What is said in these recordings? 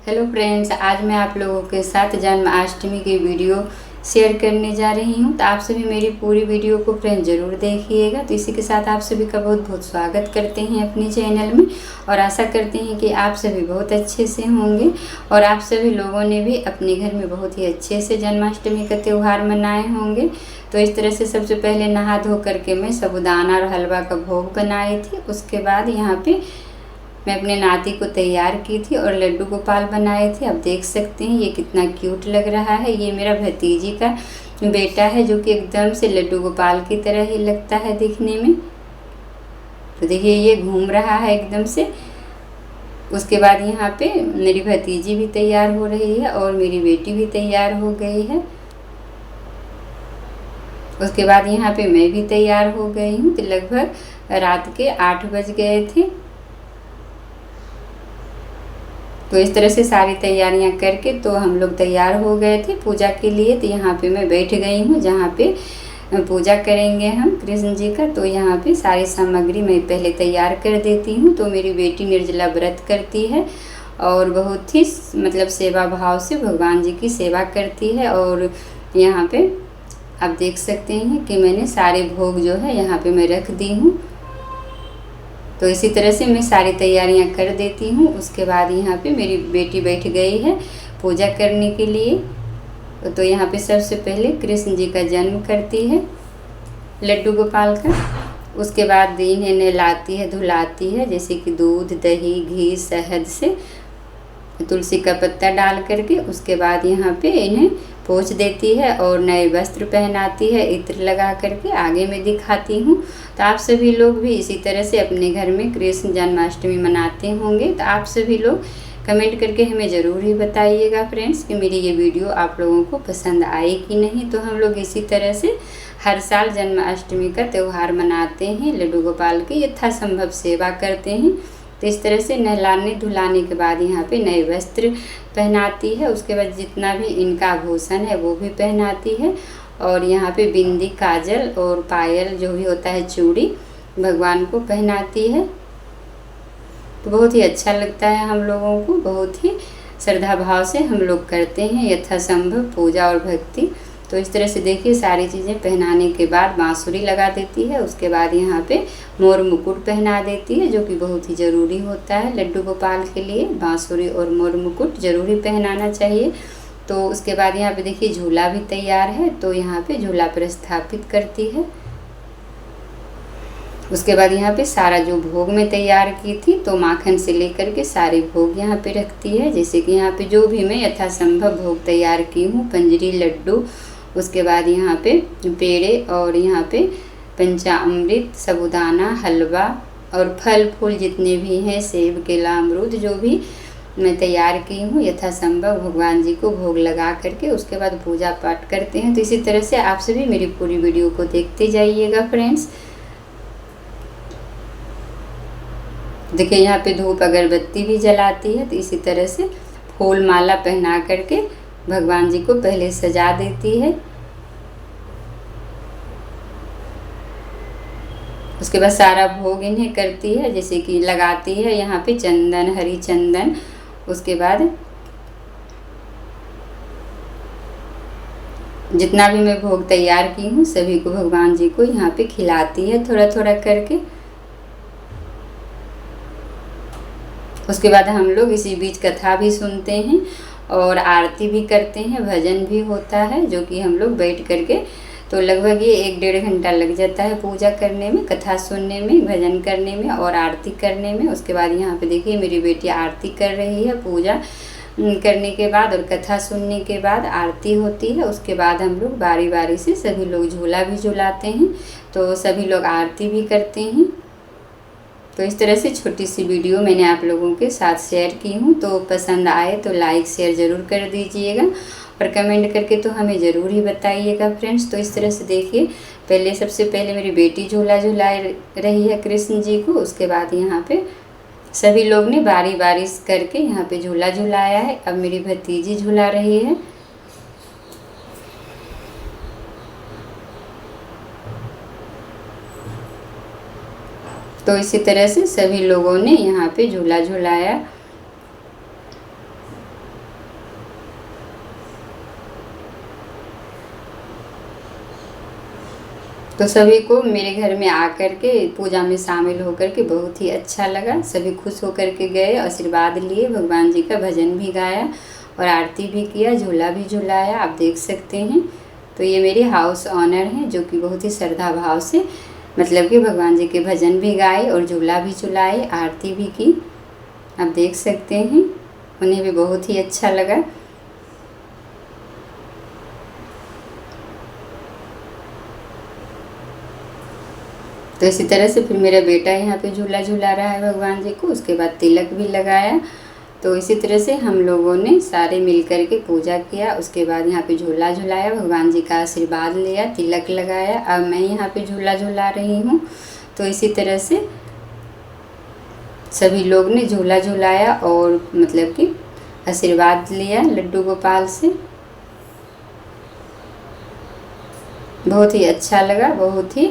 Hello friends, आज मैं आप लोगों के साथ जन्माष्टमी की वीडियो शेयर करने जा रही हूं। तो आप सभी मेरी पूरी वीडियो को फ्रेंड्स ज़रूर देखिएगा। तो इसी के साथ आप सभी का बहुत बहुत स्वागत करते हैं अपने चैनल में और आशा करते हैं कि आप सभी बहुत अच्छे से होंगे और आप सभी लोगों ने भी अपने घर में बहुत ही अच्छे से जन्माष्टमी का त्यौहार मनाए होंगे। तो इस तरह से सबसे पहले नहा धो करके मैं साबूदाना और हलवा का भोग बनाई थी। उसके बाद यहाँ पे मैं अपने नाती को तैयार की थी और लड्डू गोपाल बनाए थे। आप देख सकते हैं ये कितना क्यूट लग रहा है। ये मेरा भतीजी का बेटा है जो कि एकदम से लड्डू गोपाल की तरह ही लगता है दिखने में। तो देखिए ये घूम रहा है एकदम से। उसके बाद यहाँ पे मेरी भतीजी भी तैयार हो रही है और मेरी बेटी भी तैयार हो गई है। उसके बाद यहाँ पे मैं भी तैयार हो गई हूँ। तो लगभग रात के 8 बज गए थे। तो इस तरह से सारी तैयारियां करके तो हम लोग तैयार हो गए थे पूजा के लिए। तो यहाँ पे मैं बैठ गई हूँ जहाँ पे पूजा करेंगे हम कृष्ण जी का। तो यहाँ पे सारी सामग्री मैं पहले तैयार कर देती हूँ। तो मेरी बेटी निर्जला व्रत करती है और बहुत ही मतलब सेवा भाव से भगवान जी की सेवा करती है। और यहाँ पे आप देख सकते हैं कि मैंने सारे भोग जो है यहाँ पे मैं रख दी हूँ। तो इसी तरह से मैं सारी तैयारियां कर देती हूँ। उसके बाद यहाँ पे मेरी बेटी बैठ गई है पूजा करने के लिए। तो यहाँ पे सबसे पहले कृष्ण जी का जन्म करती है लड्डू गोपाल का। उसके बाद इन्हें नहलाती है धुलाती है, जैसे कि दूध दही घी शहद से तुलसी का पत्ता डाल करके। उसके बाद यहाँ पे इन्हें पोंछ देती है और नए वस्त्र पहनाती है इत्र लगा करके। आगे में दिखाती हूँ। तो आप सभी लोग भी इसी तरह से अपने घर में कृष्ण जन्माष्टमी मनाते होंगे। तो आप सभी लोग कमेंट करके हमें ज़रूर ही बताइएगा फ्रेंड्स कि मेरी ये वीडियो आप लोगों को पसंद आई कि नहीं। तो हम लोग इसी तरह से हर साल जन्माष्टमी का त्यौहार मनाते हैं, लड्डू गोपाल की यथासंभव सेवा करते हैं। तो इस तरह से नहलाने धुलाने के बाद यहाँ पे नए वस्त्र पहनाती है। उसके बाद जितना भी इनका आभूषण है वो भी पहनाती है। और यहाँ पे बिंदी काजल और पायल जो भी होता है चूड़ी भगवान को पहनाती है। तो बहुत ही अच्छा लगता है हम लोगों को। बहुत ही श्रद्धा भाव से हम लोग करते हैं यथासंभव पूजा और भक्ति। तो इस तरह से देखिए सारी चीज़ें पहनाने के बाद बांसुरी लगा देती है। उसके बाद यहाँ पे मोर मुकुट पहना देती है जो कि बहुत ही ज़रूरी होता है लड्डू गोपाल के लिए। बांसुरी और मोर मुकुट ज़रूरी पहनाना चाहिए। तो उसके बाद यहाँ पे देखिए झूला भी तैयार है। तो यहाँ पे झूला प्रस्थापित करती है। उसके बाद यहाँ पे सारा जो भोग मैं तैयार की थी तो माखन से लेकर के सारे भोग यहाँ पे रखती है। जैसे कि यहाँ पे जो भी मैं यथासंभव भोग तैयार की हूँ, पंजरी लड्डू, उसके बाद यहाँ पे पेड़े और यहाँ पे पंचामृत साबूदाना हलवा और फल फूल जितने भी हैं सेब केला अमरूद जो भी मैं तैयार की हूँ यथासंभव भगवान जी को भोग लगा करके उसके बाद पूजा पाठ करते हैं। तो इसी तरह से आप सभी मेरी पूरी वीडियो को देखते जाइएगा फ्रेंड्स। देखिए यहाँ पे धूप अगरबत्ती भी जलाती है। तो इसी तरह से फूल माला पहना करके भगवान जी को पहले सजा देती है। उसके बाद सारा भोग इन्हें करती है, जैसे कि लगाती है यहाँ पे चंदन हरी चंदन। उसके बाद जितना भी मैं भोग तैयार की हूँ सभी को भगवान जी को यहाँ पे खिलाती है थोड़ा थोड़ा करके। उसके बाद हम लोग इसी बीच कथा भी सुनते हैं और आरती भी करते हैं, भजन भी होता है जो कि हम लोग बैठ करके तो लगभग ये 1-1.5 घंटा लग जाता है पूजा करने में, कथा सुनने में, भजन करने में और आरती करने में। उसके बाद यहाँ पे देखिए मेरी बेटी आरती कर रही है पूजा करने के बाद और कथा सुनने के बाद आरती होती है। उसके बाद हम लोग बारी बारी से सभी लोग झूला भी झूलाते हैं। तो सभी लोग आरती भी करते हैं। तो इस तरह से छोटी सी वीडियो मैंने आप लोगों के साथ शेयर की हूँ। तो पसंद आए तो लाइक शेयर ज़रूर कर दीजिएगा और कमेंट करके तो हमें ज़रूर ही बताइएगा फ्रेंड्स। तो इस तरह से देखिए सबसे पहले मेरी बेटी झूला झूला रही है कृष्ण जी को। उसके बाद यहाँ पे सभी लोग ने बारी बारी करके यहाँ पे झूला झूलाया है। अब मेरी भतीजी झूला रही है। तो इसी तरह से सभी लोगों ने यहाँ पे झूला झूलाया। तो सभी को मेरे घर में आकर के पूजा में शामिल होकर के बहुत ही अच्छा लगा। सभी खुश होकर के गए, आशीर्वाद लिए, भगवान जी का भजन भी गाया और आरती भी किया, झूला भी झुलाया, आप देख सकते हैं। तो ये मेरे हाउस ऑनर हैं जो कि बहुत ही श्रद्धा भाव से मतलब कि भगवान जी के भजन भी गाए और झूला भी झुलाए, आरती भी की, आप देख सकते हैं। उन्हें भी बहुत ही अच्छा लगा। तो इसी तरह से फिर मेरा बेटा यहाँ पे झूला झूला रहा है भगवान जी को, उसके बाद तिलक भी लगाया। तो इसी तरह से हम लोगों ने सारे मिल कर के पूजा किया, उसके बाद यहाँ पे झूला झुलाया, भगवान जी का आशीर्वाद लिया, तिलक लगाया। अब मैं यहाँ पे झूला झुला रही हूँ। तो इसी तरह से सभी लोग ने झूला झुलाया और मतलब कि आशीर्वाद लिया लड्डू गोपाल से। बहुत ही अच्छा लगा, बहुत ही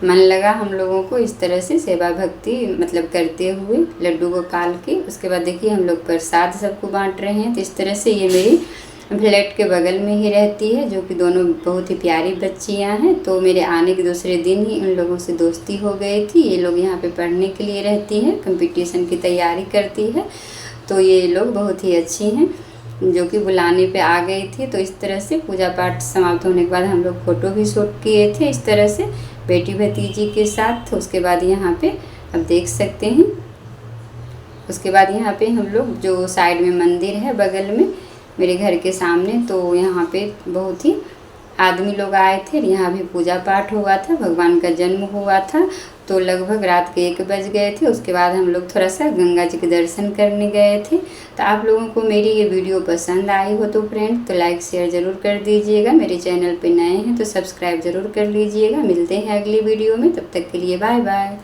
मन लगा हम लोगों को इस तरह से सेवा भक्ति मतलब करते हुए लड्डू गोपाल की। उसके बाद देखिए हम लोग प्रसाद सबको बांट रहे हैं। तो इस तरह से ये मेरी फ्लैट के बगल में ही रहती है, जो कि दोनों बहुत ही प्यारी बच्चियां हैं। तो मेरे आने के दूसरे दिन ही उन लोगों से दोस्ती हो गई थी। ये लोग यहाँ पे पढ़ने के लिए रहती हैं, कंपटीशन की तैयारी करती है। तो ये लोग बहुत ही अच्छी हैं जो कि बुलाने पे आ गई थी। तो इस तरह से पूजा पाठ समाप्त होने के बाद हम लोग फ़ोटो भी शूट किए थे इस तरह से बेटी भतीजी के साथ। उसके बाद यहाँ पे आप देख सकते हैं, उसके बाद यहाँ पे हम लोग जो साइड में मंदिर है बगल में मेरे घर के सामने, तो यहाँ पे बहुत ही आदमी लोग आए थे। यहाँ भी पूजा पाठ हुआ था, भगवान का जन्म हुआ था। तो लगभग रात के 1 बज गए थे। उसके बाद हम लोग थोड़ा सा गंगा जी के दर्शन करने गए थे। तो आप लोगों को मेरी ये वीडियो पसंद आई हो तो फ्रेंड तो लाइक शेयर ज़रूर कर दीजिएगा। मेरे चैनल पे नए हैं तो सब्सक्राइब ज़रूर कर लीजिएगा। मिलते हैं अगली वीडियो में, तब तक के लिए बाय बाय।